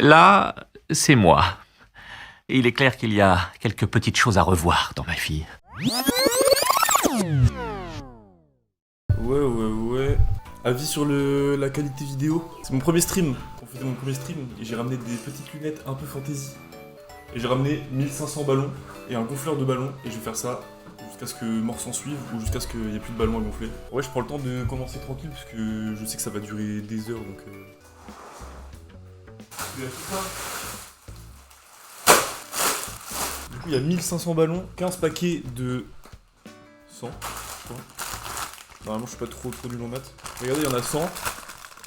Là, c'est moi. Et il est clair qu'il y a quelques petites choses à revoir dans ma fille. Ouais. Avis sur la qualité vidéo. C'est mon premier stream. On faisait mon premier stream et j'ai ramené des petites lunettes un peu fantasy. Et j'ai ramené 1500 ballons et un gonfleur de ballons. Et je vais faire ça jusqu'à ce que mort s'en suive ou jusqu'à ce qu'il n'y ait plus de ballons à gonfler. Ouais, je prends le temps de commencer tranquille parce que je sais que ça va durer des heures donc... Du coup, il y a 1500 ballons, 15 paquets de 100, je crois. Normalement, je suis pas trop nul en maths. Regardez, il y en a 100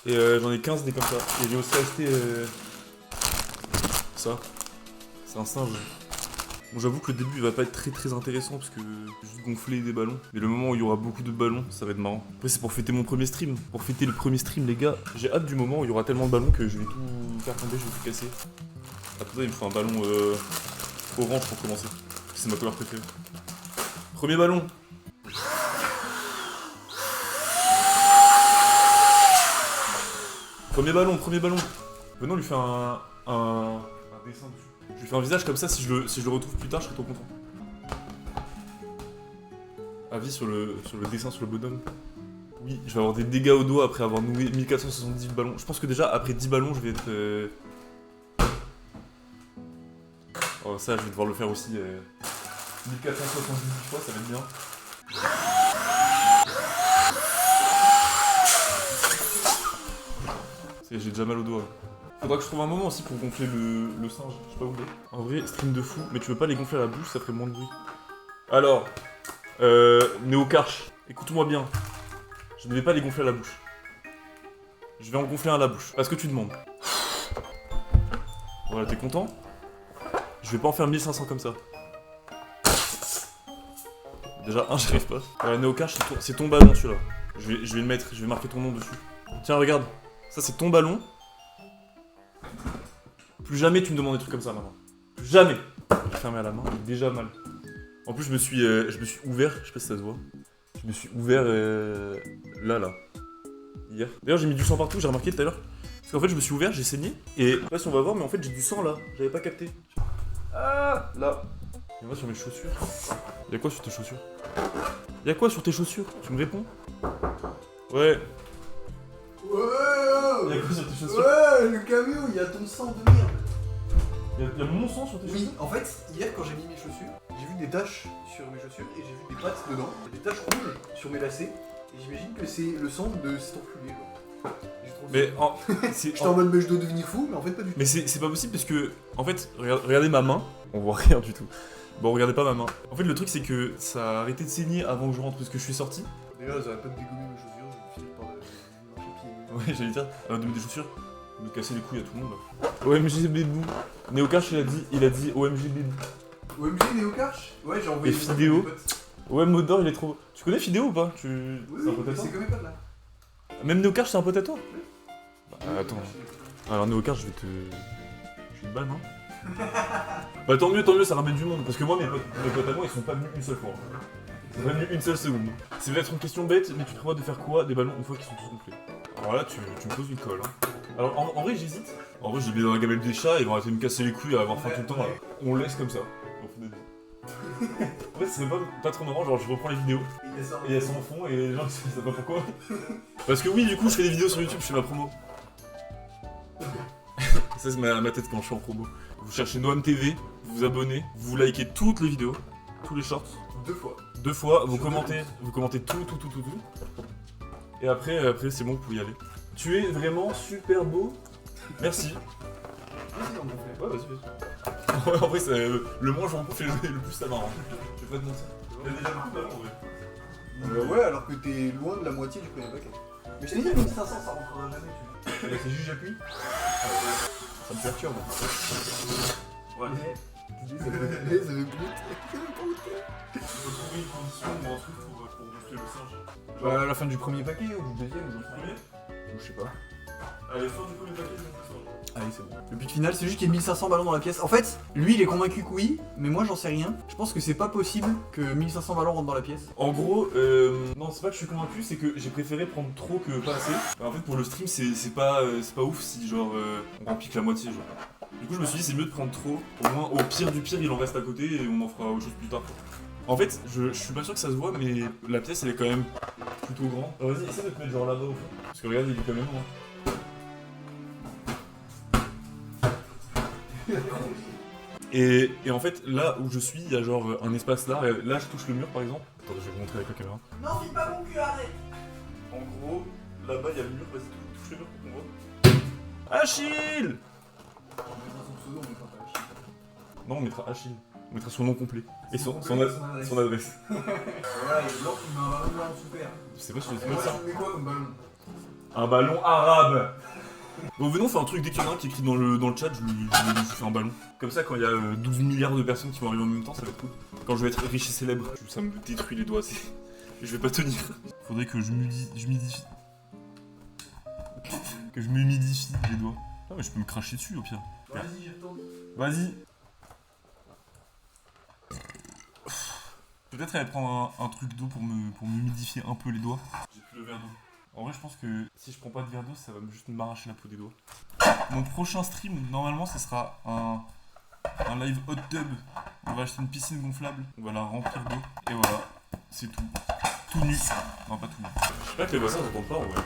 et j'en ai 15 des comme ça. Et j'ai aussi acheté ça. C'est un singe. Bon, j'avoue que le début il va pas être très intéressant parce que juste gonfler des ballons. Mais le moment où il y aura beaucoup de ballons, ça va être marrant. Après, c'est pour fêter mon premier stream. Pour fêter le premier stream, les gars, j'ai hâte du moment où il y aura tellement de ballons que je vais tout faire tomber, je vais tout casser. Après ça, il me faut un ballon orange pour commencer. C'est ma couleur préférée. Premier ballon. Premier ballon. Venons lui faire un dessin dessus. Je lui fais un visage comme ça, si je le retrouve plus tard, je serai trop content. Avis sur le dessin sur le bonhomme. Oui, je vais avoir des dégâts au doigt après avoir noué 1470 ballons. Je pense que déjà, après 10 ballons, je vais être... Oh, ça, je vais devoir le faire aussi. 1470 fois, ça va être bien. J'ai déjà mal au doigt. Faudra que je trouve un moment aussi pour gonfler le singe, je sais pas où il est. En vrai, stream de fou, mais tu veux pas les gonfler à la bouche, ça ferait moins de bruit. Alors, Néokarch, écoute-moi bien. Je ne vais pas les gonfler à la bouche. Je vais en gonfler un à la bouche, parce que tu demandes. Voilà, t'es content? Je vais pas en faire 1500 comme ça. Déjà, j'y arrive pas. Voilà, Néokarch, c'est ton ballon celui-là. Je vais le mettre, je vais marquer ton nom dessus. Tiens, regarde. Ça, c'est ton ballon. Plus jamais tu me demandes des trucs comme ça maintenant. Plus jamais. J'ai fermé à la main, j'ai déjà mal. En plus, je me suis ouvert, je sais pas si ça se voit. Je me suis ouvert là. Hier. D'ailleurs, j'ai mis du sang partout, j'ai remarqué tout à l'heure. Parce qu'en fait, je me suis ouvert, j'ai saigné. Et je sais pas si on va voir, mais en fait, j'ai du sang là. J'avais pas capté. Ah, là. Et moi, sur mes chaussures. Y'a quoi sur tes chaussures? Y'a quoi sur tes chaussures? Tu me réponds? Ouais. Y'a quoi sur tes chaussures? Ouais, le camion, il y a ton sang de merde. Y'a mon sang sur tes chaussures? Oui, en fait, hier quand j'ai mis mes chaussures, j'ai vu des taches sur mes chaussures et j'ai vu des pattes dedans, des taches rouges sur mes lacets. Et j'imagine que c'est le sang de cet enculé, genre. Mais j'étais en mode, mais je dois devenir fou, mais en fait pas du tout. Mais c'est pas possible parce que, en fait, regardez ma main, on voit rien du tout. Bon, regardez pas ma main. En fait, le truc c'est que ça a arrêté de saigner avant que je rentre parce que je suis sorti. Déjà, ça pas de dégommer mes chaussures, je finis par marcher pieds. Ouais, j'allais dire, de mettre des chaussures, me casser les couilles à tout le monde là. OMG Bébou. Néokarch il a dit OMG Bébou. OMG Néokarch? Ouais, j'ai envoyé Et Fidéo. Ouais, Modor il est trop. Tu connais Fidéo ou pas? Oui, c'est un pote à toi? c'est comme mes potes là. Même Néokarch c'est un pote à toi? Oui. Bah, attends. Alors Néokarch, je vais te balle, hein. Bah tant mieux, ça ramène du monde. Parce que moi, mes potes à moi, ils sont pas venus une seule fois. Ils sont pas venus une seule seconde. C'est peut-être une question bête, mais tu prévois de faire quoi des ballons une fois qu'ils sont tous gonflés? Alors là, tu me poses une colle. Hein. Alors en vrai, j'hésite. En vrai, j'ai mis dans la gamelle des chats, ils vont arrêter de me casser les couilles à avoir faim tout le temps. Là. On laisse comme ça. En fait, ce serait pas trop marrant, genre je reprends les vidéos et elles sont au fond et les gens ils savent pas pourquoi. Parce que oui, du coup, je fais des vidéos sur YouTube, je fais ma promo. Ça, c'est ma tête quand je suis en promo. Vous cherchez Noam TV, vous vous abonnez, vous likez toutes les vidéos, tous les shorts. 2 fois. 2 fois, vous commentez tout. Et après c'est bon, vous pouvez y aller. Tu es vraiment super beau. Merci. Vas-y, on gonfle. Ouais, vas-y. En vrai, le moins j'en bouffe, le plus ça marrant. Je vais pas te mentir. Il y a déjà beaucoup de ballons, en vrai. Ouais, alors que t'es loin de la moitié du premier paquet. Mais je t'ai dit, 1500, ça rentrera jamais, tu vois. C'est juste j'appuie. Ça me perturbe. Ouais. Ça veut plus. Il faut trouver une condition ou un truc pour gonfler le singe. Bah, à la fin du premier paquet ou du deuxième ou du Premier? je sais pas. Allez, fin du premier paquet, je gonfle le singe. Allez, c'est bon. Le but final, c'est juste qu'il y ait 1500 ballons dans la pièce. En fait, lui, il est convaincu que oui, mais moi, j'en sais rien. Je pense que c'est pas possible que 1500 ballons rentrent dans la pièce. En gros, non, c'est pas que je suis convaincu, c'est que j'ai préféré prendre trop que pas assez. En fait, pour le stream, c'est pas ouf si genre on en pique la moitié, genre. Du coup, je me suis dit, c'est mieux de prendre trop. Au moins, au pire du pire, il en reste à côté et on en fera autre chose plus tard. En fait, je suis pas sûr que ça se voit, mais la pièce, elle est quand même plutôt grande. Alors, vas-y, essaie de te mettre genre là-bas au fond. Parce que regarde, il est quand même loin. Et en fait, là où je suis, il y a genre un espace là. Et là, je touche le mur par exemple. Attends, je vais vous montrer avec la caméra. Non, file pas mon cul, arrête. En gros, là-bas, il y a le mur. Vas-y, touche le mur pour qu'on voit. Achille! On mettra son pseudo, on mettra pas Achille. Non, on mettra Achille. On mettra son nom complet. Et son adresse. Voilà, Son il adresse. est blanc, il met un ballon blanc super. Je sais pas si je vais Et moi, mettre ça. tu mets quoi comme ballon? Un ballon arabe. Bon, venons faire un truc dès qu'il y en a un qui écrit dans le chat, je lui fais un ballon. Comme ça, quand il y a 12 milliards de personnes qui vont arriver en même temps, ça va être cool. Quand je vais être riche et célèbre, ça me détruit les doigts, je vais pas tenir. Faudrait que je m'humidifie. Que je m'humidifie les doigts. Ah, mais je peux me cracher dessus au pire. Vas-y, j'y retourne. Vas-y. Peut-être aller prendre un truc d'eau pour m'humidifier un peu les doigts. J'ai plus le verre d'eau. En vrai, je pense que si je prends pas de verre d'eau, ça va juste m'arracher la peau des doigts. Mon prochain stream, normalement, ce sera un live hot tub. On va acheter une piscine gonflable, on va la remplir d'eau. Et voilà, c'est tout. Tout nu. Non, pas tout nu. J'espère que les bassins n'entendent pas en vrai.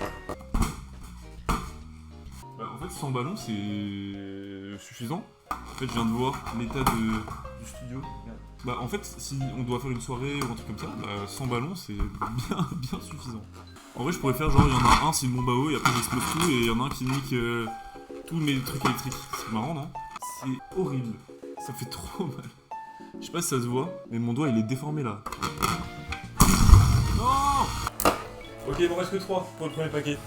Bah, en fait, sans ballon, c'est suffisant. En fait, je viens de voir l'état du studio. Bah, en fait, si on doit faire une soirée ou un truc comme ça, bah, sans ballon, c'est bien suffisant. En vrai, je pourrais faire genre, il y en a un, c'est une bombe à eau, et après j'explose tout, et il y en a un qui nique tous mes trucs électriques. C'est marrant, non? C'est horrible. Ça fait trop mal. Je sais pas si ça se voit, mais mon doigt il est déformé là. Non! Ok, il m'en reste que 3 pour le premier paquet.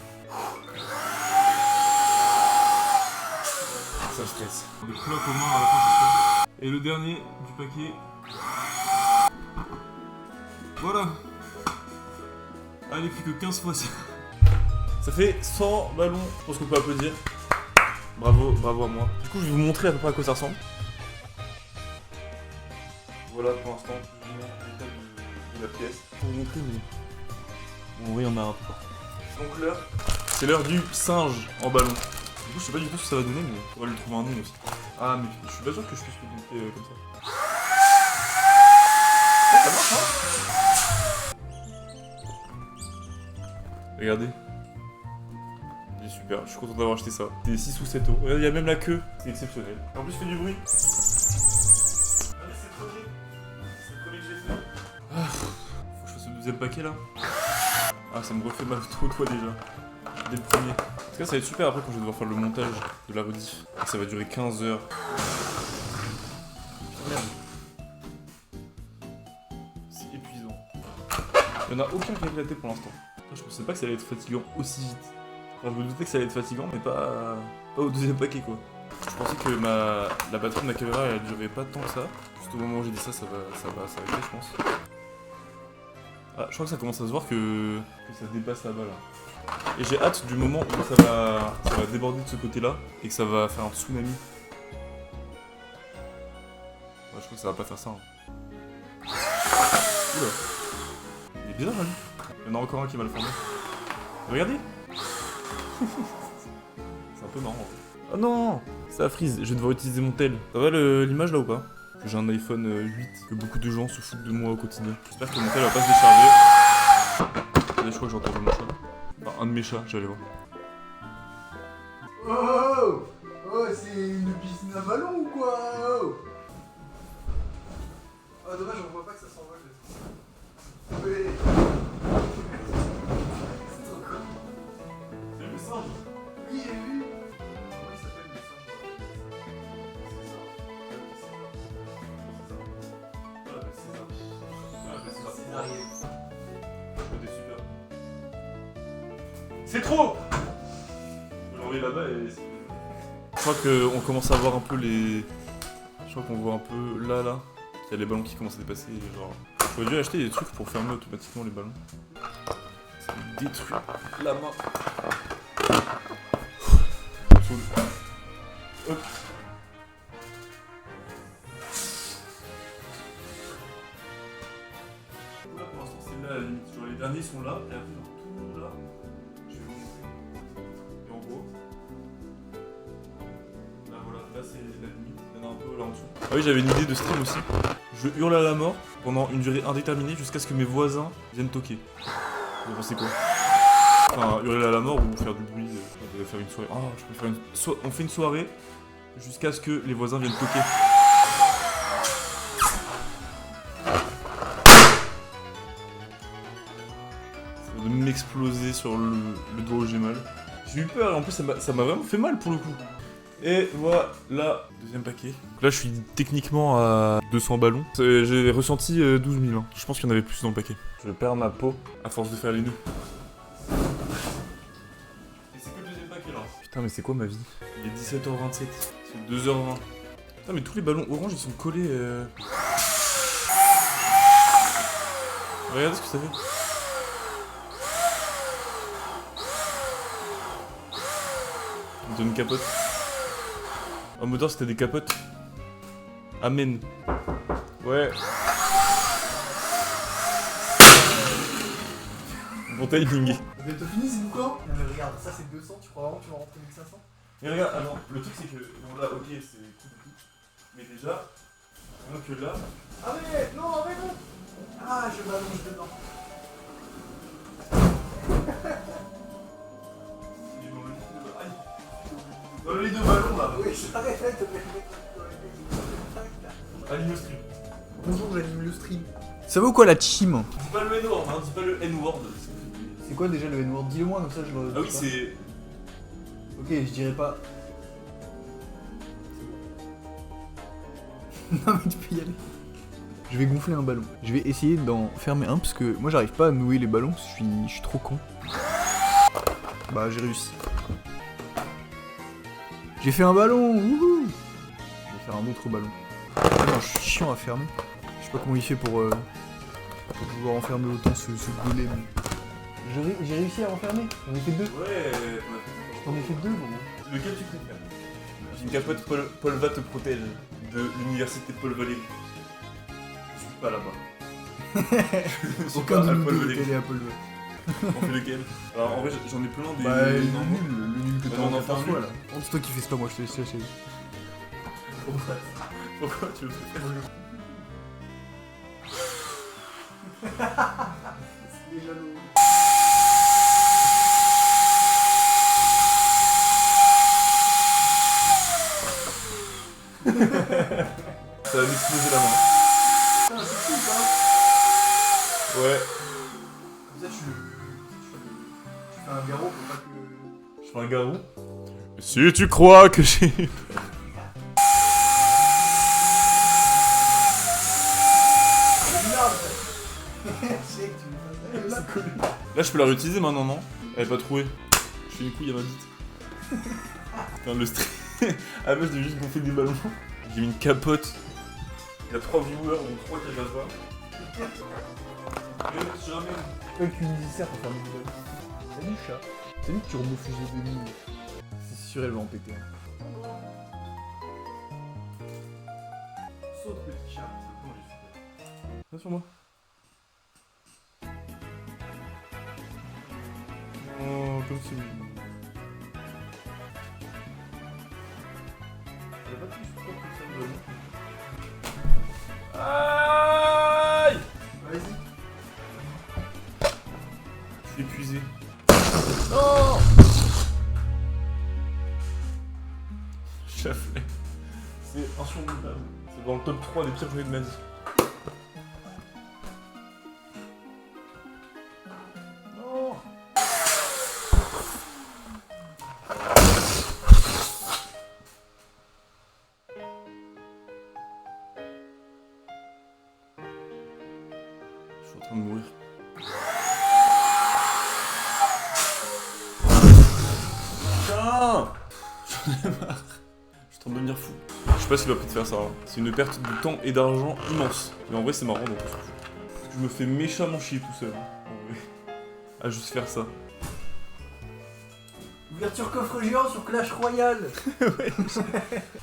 Ça stresse. Des clopes aux mains à la fin, c'est ça. Et le dernier du paquet. Voilà. Allez, plus que 15 fois ça. Ça fait 100 ballons. Je pense qu'on peut applaudir. Bravo, bravo à moi. Du coup, je vais vous montrer à peu près à quoi ça ressemble. Voilà pour l'instant, plus ou moins l'état de la pièce. Pour vous montrer, mais. Bon, oui, on a un peu. Donc l'heure, c'est l'heure du singe en ballon. Du coup, je sais pas du tout ce que ça va donner, mais on va lui trouver un nom aussi. Ah, mais je suis pas sûr que je puisse le montrer comme ça. Oh, ça marche, hein? Regardez. Il est super, je suis content d'avoir acheté ça. C'est 6 ou 7 euros. Regardez, il y a même la queue. C'est exceptionnel. En plus, il fait du bruit. Allez, c'est le premier. C'est le premier que j'ai fait. Ah, faut que je fasse le deuxième paquet là. Ah, ça me refait mal trop toi déjà. Dès le premier. En tout cas, ça va être super après quand je vais devoir faire le montage de la rediff. Ça va durer 15 heures. Merde. C'est épuisant. Il n'y en a aucun qui a éclaté pour l'instant. Je pensais pas que ça allait être fatigant aussi vite. Enfin, je me doutais que ça allait être fatigant, mais pas au deuxième paquet quoi. Je pensais que la batterie de ma caméra elle durait pas tant que ça. Juste au moment où j'ai dit ça, ça va s'arrêter je pense. Ah, je crois que ça commence à se voir que ça dépasse là-bas là. Et j'ai hâte du moment où ça va déborder de ce côté-là et que ça va faire un tsunami. Ouais, je crois que ça va pas faire ça. Hein. Oula. Il est bizarre lui. Il y en a encore un qui va le former. Regardez. C'est un peu marrant. Oh non, ça freeze, je vais devoir utiliser mon tel. Ça va l'image là ou pas? J'ai un iPhone 8, que beaucoup de gens se foutent de moi au quotidien. J'espère que mon tel va pas se décharger. Là, je crois que j'ai entendu mon chat. Enfin, un de mes chats, j'allais voir. Oh, oh, c'est une piscine à ballon ou quoi? Oh, dommage, on voit pas que ça s'envole. Ouais. C'est trop cool. C'est le singe. Oui, j'ai vu. Comment il s'appelle le singe? C'est trop! Je vais l'envoyer là-bas et... Je crois qu'on commence à voir un peu les... Je crois qu'on voit un peu là. Il y a les ballons qui commencent à dépasser, genre... J'aurais dû acheter des trucs pour fermer automatiquement les ballons. Ça me détruit la main. Hop. Là pour l'instant c'est là à la limite. Genre les derniers sont là et après genre tout là. Je vais vous montrer. Et en gros. Là voilà, là c'est la limite. Il y en a un peu là en dessous. Ah oui, j'avais une idée de stream aussi. Je hurle à la mort pendant une durée indéterminée jusqu'à ce que mes voisins viennent toquer. Vous pensez quoi? Enfin, hurler à la mort ou faire du bruit, faire une soirée. Ah, je peux faire une on fait une soirée jusqu'à ce que les voisins viennent toquer. Ça va m'exploser sur le doigt où j'ai mal. J'ai eu peur et en plus ça m'a vraiment fait mal pour le coup. Et voilà, deuxième paquet. Là je suis techniquement à 200 ballons. J'ai ressenti 12 000. Hein. Je pense qu'il y en avait plus dans le paquet. Je perds ma peau à force de faire les nœuds. Et c'est que le deuxième paquet là. Putain mais c'est quoi ma vie? Il est 17h27. C'est 2h20. Putain mais tous les ballons orange ils sont collés. Regardez ce que ça fait. On donne une capote. En moteur c'était des capotes. Amen. Ouais. Bon timing. On bientôt fini, c'est bouclant. Non mais regarde, ça c'est 200, tu crois vraiment que tu vas rentrer 1500? Mais regarde, alors, le truc c'est que, bon là, ok, c'est cool et tout. Mais déjà, donc là... Ah mais non, mais non. Ah, je m'allonge dedans. Dans les deux ballons là. Oui, j'arrête de me mettre Anime le stream. Bonjour, j'anime le stream. Ça vaut quoi la team? Dis pas le N-word, hein, dis pas le N-word. C'est quoi déjà le N-word? Dis-le moi comme ça je le. Ah oui, c'est... Ok, je dirais pas. Non mais tu peux y aller. Je vais gonfler un ballon. Je vais essayer d'en fermer un parce que moi j'arrive pas à nouer les ballons, je suis trop con. Bah j'ai réussi. J'ai fait un ballon, wouhou. Je vais faire un autre ballon. Ah non, je suis chiant à fermer. Je sais pas comment il fait pour pouvoir enfermer autant ce golem. J'ai réussi à enfermer, j'en ai fait deux. Ouais, J'en ai fait deux, bon. Lequel tu préfères? J'ai une capote Paul Va te protège de l'université Paul Valéry. Je suis pas là-bas. Aucun de nous deux est allé à Paul Va. On fait lequel? Alors en vrai j'en ai plein des... Bah, le non, nul que bah, t'as j'en ai en fait un parfois nul. là. Oh, c'est toi qui fais, c'est pas moi, je te laisse lâcher. Pourquoi tu veux faire? C'est déjà lourd. Ça va m'exploser la main. Putain, c'est cool ça. Ouais. Comme ça, tu fais un garrot pour pas que. Je fais un garou. Si tu crois que j'ai... Là je peux la réutiliser maintenant, non? Elle est pas trouée. Je fais une couille à ma bite. Putain le stress. Ah bah je devais juste gonfler des ballons. J'ai mis une capote. Il y a 3 viewers, donc 3 qui regardent pas. Je ramène. Toi qui me dis ça pour faire des ballons. Salut chat. Salut turbofusée de mine. C'est sûr elle va en péter. Saute petit chat. Viens sur moi. Oh, comme c'est mignon. Aïe! Vas-y. Je suis épuisé. Non! J'ai la flemme. C'est insurmontable. C'est dans le top 3 des pires journées de ma vie. Non! Je suis en train de mourir. Putain! J'en ai marre. Je suis en train de devenir fou. Je sais pas ce qu'il va de faire ça. Hein. C'est une perte de temps et d'argent immense. Mais en vrai, c'est marrant donc on s'en fout. Parce que je me fais méchamment chier tout seul. Hein, en vrai. À juste faire ça. Ouverture coffre géant sur Clash Royale. Ouais.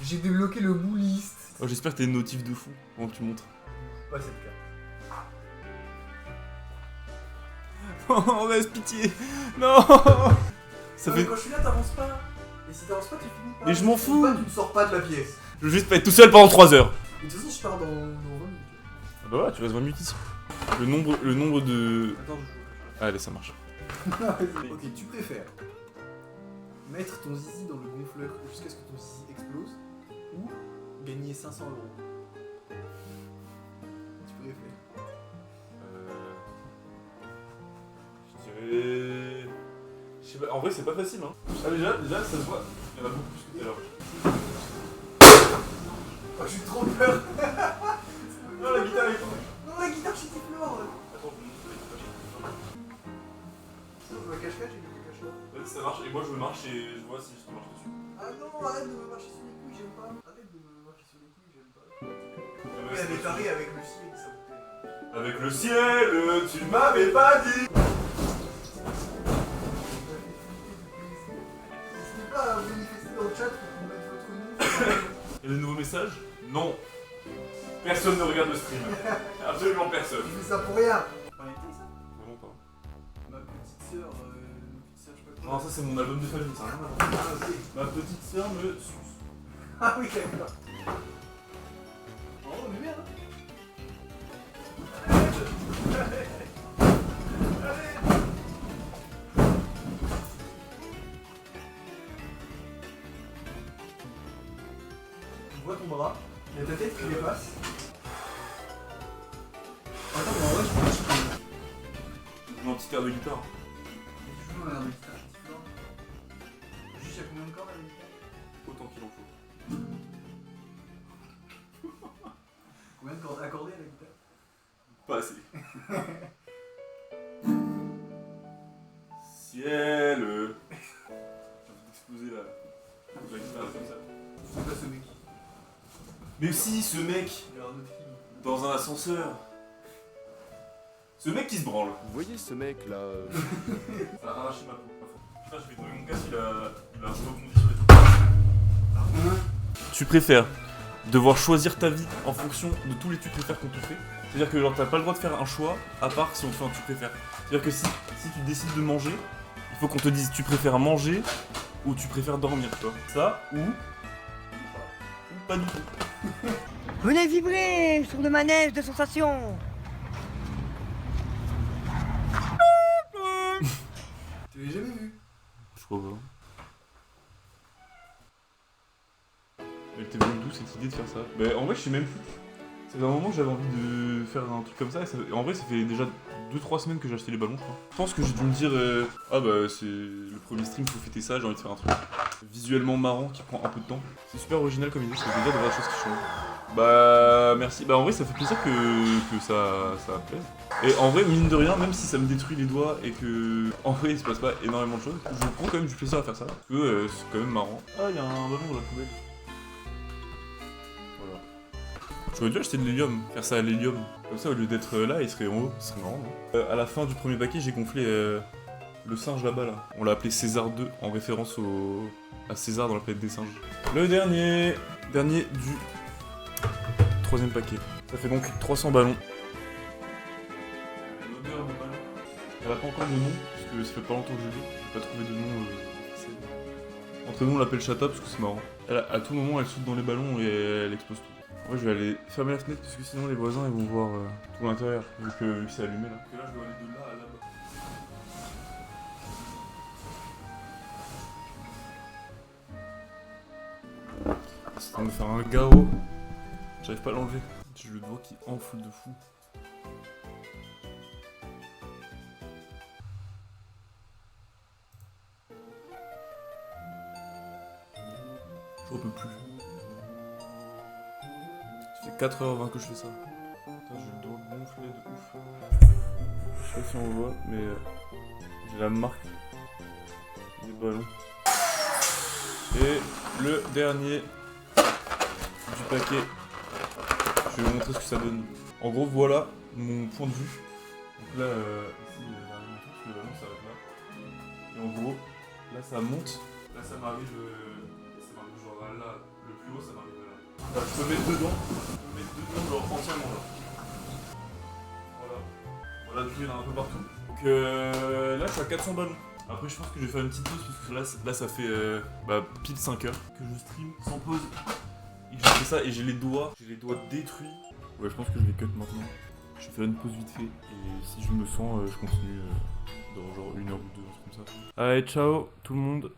J'ai débloqué le bouliste. Oh, j'espère que t'as une notif de fou. Comment tu montres? Pas cette carte. Oh, reste pitié. Non. Ça Non, fait... mais quand je suis là, t'avances pas. Et si t'avances pas, tu finis pas. Mais je m'en fous. Tu ne sors pas de la pièce. Je veux juste pas être tout seul pendant 3 heures. De toute façon, je pars dans 20 minutes. Ah bah voilà, tu restes 20 minutes ici. Le nombre de... Attends, je joue. Allez, ça marche. Ok, tu préfères mettre ton zizi dans le gonfleur jusqu'à ce que ton zizi explose ou gagner 500 €? Tu préfères? Je dirais... Je sais pas, en vrai c'est pas facile hein. Ah déjà ça se voit, il y en a beaucoup plus que tout à l'heure. Oh, j'ai trop peur. Non la guitare est tombée. Non, la guitare, je suis fleur. Attends, Sinon, je me cache-cache et je me cache là. vas-y ça marche, et moi je marche et je vois si je te marche dessus. Ah non, arrête de me marcher sur les couilles, j'aime pas. Arrête de me marcher sur les couilles, j'aime pas. Ah Elle est tarée avec le ciel qui s'appelle. Avec le ciel, tu m'avais pas dit. N'hésitez pas à manifester dans le chat pour qu'on mette votre nom. Il y a des nouveaux messages? Non. Personne ne regarde le stream. Absolument personne. Je fais ça pour rien. Pas été ça? Vraiment pas. Ma petite sœur, je sais pas quoi. Non ça c'est mon album de famille, ça n'a rien à voir. Ah, ok. Ma petite sœur me suce. Ah oui, d'accord. Oh, on est bien, hein? Tu vois ton bras, il y a ta tête qui dépasse. Attends, mais en vrai, je pense que Je joue un petit air de guitare. tu joues dans l'air de guitare, tu vois. Juste, il y a combien de cordes à la guitare? Autant qu'il en faut. Combien de cordes accordées à la guitare? Pas assez. Ciel. J'ai envie d'exploser la guitare comme ça. C'est pas ce mec. Mais si, ce mec Il y a un autre film. dans un ascenseur. Ce mec qui se branle. Vous voyez ce mec là Ça a arraché ma peau. Putain, je vais tomber mon casque, il a rebondi sur les trucs. Tu préfères devoir choisir ta vie en fonction de tous les tu préfères qu'on te fait. C'est-à-dire que genre t'as pas le droit de faire un choix à part si on te fait un tu préfères. C'est-à-dire que si tu décides de manger, il faut qu'on te dise tu préfères manger ou tu préfères dormir, toi. Ça ou pas du tout. Venez vibrer sur le manège de sensations. Tu l'as jamais vu? Je crois pas. Elle t'est venue d'où cette idée de faire ça? Bah en vrai je sais même plus. C'est un moment que j'avais envie de faire un truc comme ça et en vrai ça fait déjà 2-3 semaines que j'ai acheté les ballons je crois. Je pense que j'ai dû me dire ah bah c'est le premier stream, faut fêter ça, j'ai envie de faire un truc visuellement marrant qui prend un peu de temps. C'est super original comme idée, ça veut dire de voir des choses qui changent. Bah merci, bah en vrai ça fait plaisir que ça plaise. Et en vrai mine de rien, même si ça me détruit les doigts et que en vrai il se passe pas énormément de choses, je prends quand même du plaisir à faire ça. Parce que c'est quand même marrant. Ah il y a un ballon dans la poubelle. Voilà. J'aurais dû acheter de l'hélium, faire ça à l'hélium. Comme ça au lieu d'être là il serait en haut, ce serait marrant non? À la fin du premier paquet j'ai gonflé le singe là-bas là. On l'a appelé César 2 en référence à César dans la planète des singes. Le dernier du troisième paquet. Ça fait donc 300 ballons. L'odeur de ballon. Elle a pas encore de nom, parce que ça fait pas longtemps que je l'ai. J'ai pas trouvé de nom. Entre nous on l'appelle Chata parce que c'est marrant. À tout moment elle saute dans les ballons et elle explose tout. En vrai je vais aller fermer la fenêtre parce que sinon les voisins ils vont voir tout l'intérieur vu que c'est allumé là. Parce que là je dois aller de là à là-bas. C'est en train de faire un garrot. J'arrive pas à l'enlever. J'ai le doigt qui enfle de fou. J'en peux plus. Ça fait 4h20 que je fais ça. Putain, j'ai le doigt gonflé de ouf. Je sais pas si on voit, mais j'ai la marque des ballons. Et le dernier du paquet. Je vais vous montrer ce que ça donne. En gros, voilà mon point de vue. Donc là, ici, le ballon s'arrête là. Et en gros, là ça monte. Là ça m'arrive genre là. Le plus haut, ça m'arrive là. Là, je peux mettre dedans. Genre entièrement là. Voilà. Voilà, du coup, il y en a un peu partout. Donc là, je suis à 400 ballons. Après, je pense que je vais faire une petite pause parce que là ça fait pile 5 heures que je stream sans pause. Et je fais ça et j'ai les doigts détruits. Ouais, je pense que je vais cut maintenant. Je vais faire une pause vite fait et si je me sens, je continue dans genre 1 heure ou 2, comme ça. Allez, ciao tout le monde.